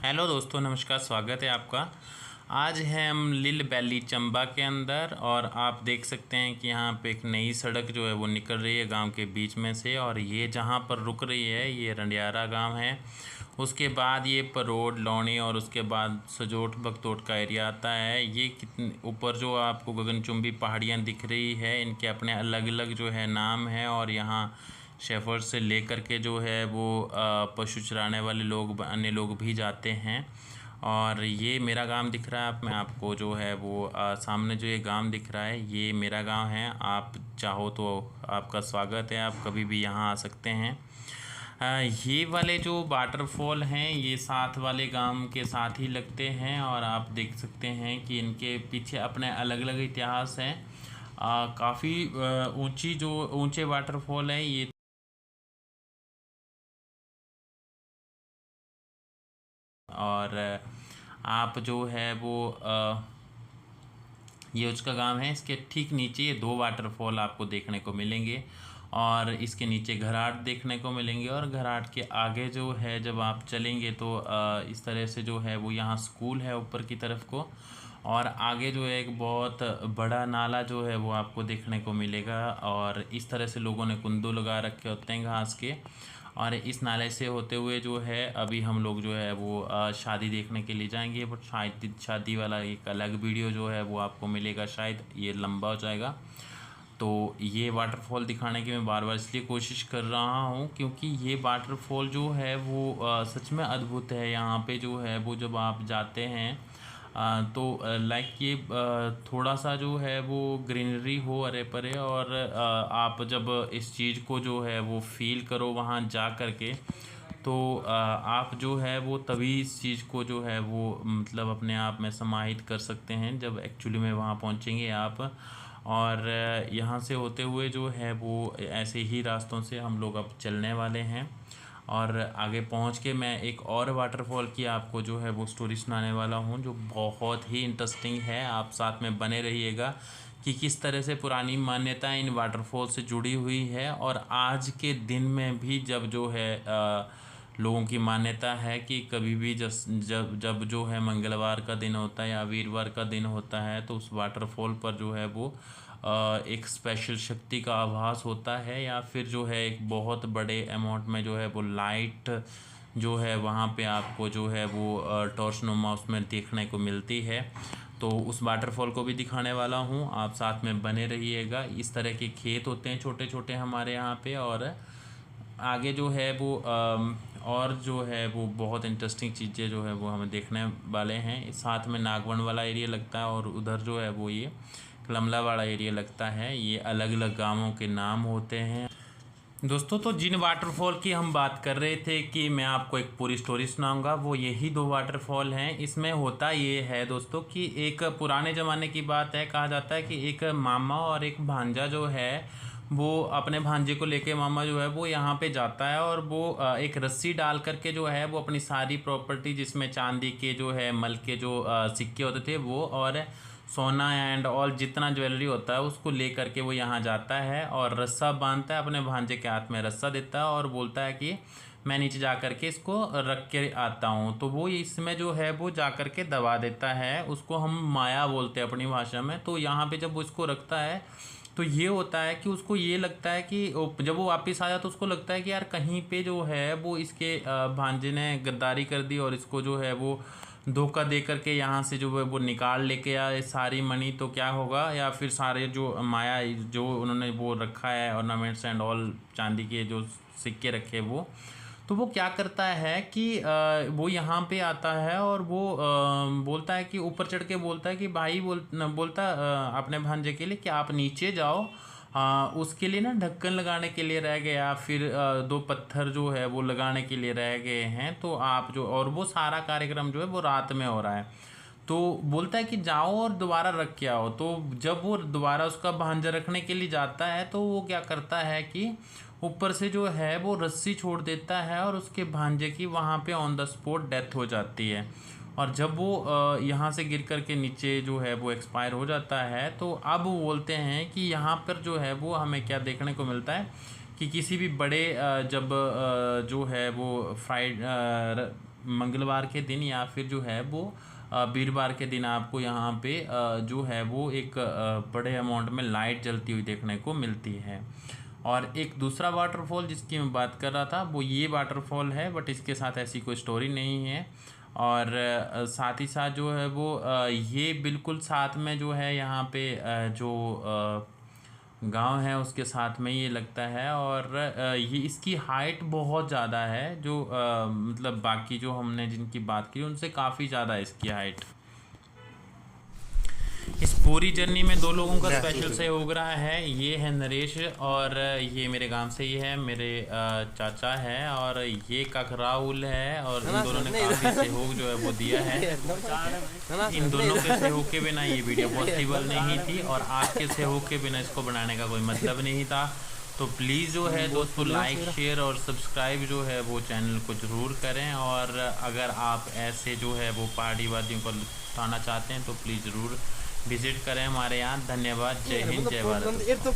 Hello दोस्तों, नमस्कार। स्वागत है आपका। आज है हम लिल वैली चंबा के अंदर और आप देख सकते हैं कि यहाँ पे एक नई सड़क जो है वो निकल रही है गांव के बीच में से। और ये जहाँ पर रुक रही है ये रंडियारा गांव है। उसके बाद ये परोड लौनी और उसके बाद सजोट बगतोट का एरिया आता है। ये कितने ऊपर जो आपको गगनचुंबी पहाड़ियाँ दिख रही है, इनके अपने अलग अलग जो है नाम है। और यहाँ शेफर्ड से लेकर के जो है वो पशु चराने वाले लोग, अन्य लोग भी जाते हैं। और ये मेरा गांव दिख रहा है आप, मैं आपको जो है वो सामने जो ये गांव दिख रहा है ये मेरा गांव है। आप चाहो तो आपका स्वागत है, आप कभी भी यहाँ आ सकते हैं। ये वाले जो वाटरफॉल हैं ये साथ वाले गांव के साथ ही लगते हैं और आप देख सकते हैं कि इनके पीछे अपने अलग अलग इतिहास हैं। काफ़ी ऊंची जो ऊंचे वाटरफॉल है ये। और आप जो है वो ये उसका गांव है। इसके ठीक नीचे ये दो वाटरफॉल आपको देखने को मिलेंगे और इसके नीचे घराट देखने को मिलेंगे। और घराट के आगे जो है जब आप चलेंगे तो इस तरह से जो है वो यहाँ स्कूल है ऊपर की तरफ को। और आगे जो है एक बहुत बड़ा नाला जो है वो आपको देखने को मिलेगा। और इस तरह से लोगों ने कुंदू लगा रखे होते हैं घास के। और इस नाले से होते हुए जो है अभी हम लोग जो है वो शादी देखने के लिए जाएंगे। बट शायद शादी वाला एक अलग वीडियो जो है वो आपको मिलेगा, शायद ये लंबा हो जाएगा। तो ये वाटरफॉल दिखाने की मैं बार बार इसलिए कोशिश कर रहा हूँ क्योंकि ये वाटरफॉल जो है वो सच में अद्भुत है। यहाँ पे जो है वो जब आप जाते हैं तो लाइक ये थोड़ा सा जो है वो ग्रीनरी हो अरे परे। और आप जब इस चीज़ को जो है वो फील करो वहाँ जा कर के, तो आप जो है वो तभी इस चीज़ को जो है वो मतलब अपने आप में समाहित कर सकते हैं जब एक्चुअली में वहाँ पहुँचेंगे आप। और यहाँ से होते हुए जो है वो ऐसे ही रास्तों से हम लोग अब चलने वाले हैं। और आगे पहुँच के मैं एक और वाटरफॉल की आपको जो है वो स्टोरी सुनाने वाला हूँ जो बहुत ही इंटरेस्टिंग है। आप साथ में बने रहिएगा कि किस तरह से पुरानी मान्यताएं इन वाटरफॉल से जुड़ी हुई है। और आज के दिन में भी जब जो है लोगों की मान्यता है कि कभी भी जब जब जो है मंगलवार का दिन होता है या वीरवार का दिन होता है तो उस वाटरफॉल पर जो है वो एक स्पेशल शक्ति का आभास होता है। या फिर जो है एक बहुत बड़े अमाउंट में जो है वो लाइट जो है वहाँ पे आपको जो है वो टॉर्चनुमा उसमें देखने को मिलती है। तो उस वाटरफॉल को भी दिखाने वाला हूँ, आप साथ में बने रहिएगा। इस तरह के खेत होते हैं छोटे छोटे हमारे यहाँ पे। और आगे जो है वो और जो है वो बहुत इंटरेस्टिंग चीज़ें जो है वो हमें देखने वाले हैं। साथ में नागवन वाला एरिया लगता है और उधर जो है वो ये कलमला वाला एरिया लगता है। ये अलग अलग गांवों के नाम होते हैं दोस्तों। तो जिन वाटरफॉल की हम बात कर रहे थे कि मैं आपको एक पूरी स्टोरी सुनाऊंगा, वो यही दो वाटरफॉल हैं। इसमें होता ये है दोस्तों कि एक पुराने ज़माने की बात है। कहा जाता है कि एक मामा और एक भांजा जो है वो अपने भांजे को लेके मामा जो है वो यहाँ पे जाता है। और वो एक रस्सी डाल करके जो है वो अपनी सारी प्रॉपर्टी, जिसमें चांदी के जो है मल के जो सिक्के होते थे वो और सोना एंड ऑल जितना ज्वेलरी होता है उसको ले करके वो यहाँ जाता है। और रस्सा बांधता है, अपने भांजे के हाथ में रस्सा देता है और बोलता है कि मैं नीचे जा कर के इसको रख के आता हूँ। तो वो इसमें जो है वो जा कर के दबा देता है, उसको हम माया बोलते हैं अपनी भाषा में। तो यहाँ पे जब वो इसको रखता है तो ये होता है कि उसको ये लगता है कि जब वो वापस आया तो उसको लगता है कि यार कहीं पे जो है वो इसके भांजे ने गद्दारी कर दी और इसको जो है वो धोखा दे करके यहाँ से जो है वो निकाल लेके आए सारी मनी। तो क्या होगा, या फिर सारे जो माया जो उन्होंने वो रखा है ऑर्नामेंट्स एंड ऑल चांदी के जो सिक्के रखे वो, तो वो क्या करता है कि वो यहाँ पे आता है और वो बोलता है कि ऊपर चढ़ के बोलता है कि भाई बोलता अपने भांजे के लिए कि आप नीचे जाओ। उसके लिए ना ढक्कन लगाने के लिए रह गया, फिर दो पत्थर जो है वो लगाने के लिए रह गए हैं। तो आप जो, और वो सारा कार्यक्रम जो है वो रात में हो रहा है। तो बोलता है कि जाओ और दोबारा रख के आओ। तो जब वो दोबारा उसका भांजा रखने के लिए जाता है तो वो क्या करता है कि ऊपर से जो है वो रस्सी छोड़ देता है और उसके भांजे की वहाँ पे ऑन द स्पॉट डेथ हो जाती है। और जब वो यहाँ से गिर कर के नीचे जो है वो एक्सपायर हो जाता है तो अब वो बोलते हैं कि यहाँ पर जो है वो हमें क्या देखने को मिलता है कि किसी भी बड़े जब जो है वो फ्राइड मंगलवार के दिन या फिर जो है वो वीरवार के दिन आपको यहाँ पे जो है वो एक बड़े अमाउंट में लाइट जलती हुई देखने को मिलती है। और एक दूसरा वाटरफॉल जिसकी मैं बात कर रहा था वो ये वाटरफॉल है, बट इसके साथ ऐसी कोई स्टोरी नहीं है। और साथ ही साथ जो है वो ये बिल्कुल साथ में जो है यहाँ पे जो गांव है उसके साथ में ये लगता है। और ये इसकी हाइट बहुत ज़्यादा है, जो मतलब बाकी जो हमने जिनकी बात की उनसे काफ़ी ज़्यादा है इसकी हाइट। इस पूरी जर्नी में दो लोगों का स्पेशल सहयोग रहा है, ये है नरेश और ये मेरे गांव से ही है, मेरे चाचा है, और ये काकराउल है। और इन दोनों ने काफ़ी सहयोग जो है वो दिया है। इन दोनों के सहयोग के बिना ये वीडियो पॉसिबल नहीं थी और आपके सहयोग के बिना इसको बनाने का कोई मतलब नहीं था। तो प्लीज़ जो है दोस्तों लाइक शेयर और सब्सक्राइब जो है वो चैनल को ज़रूर करें। और अगर आप ऐसे जो है वो पहाड़ी वादियों को उठाना चाहते हैं तो प्लीज़ ज़रूर विजिट करें हमारे यहाँ। धन्यवाद। जय हिंद, जय भारत।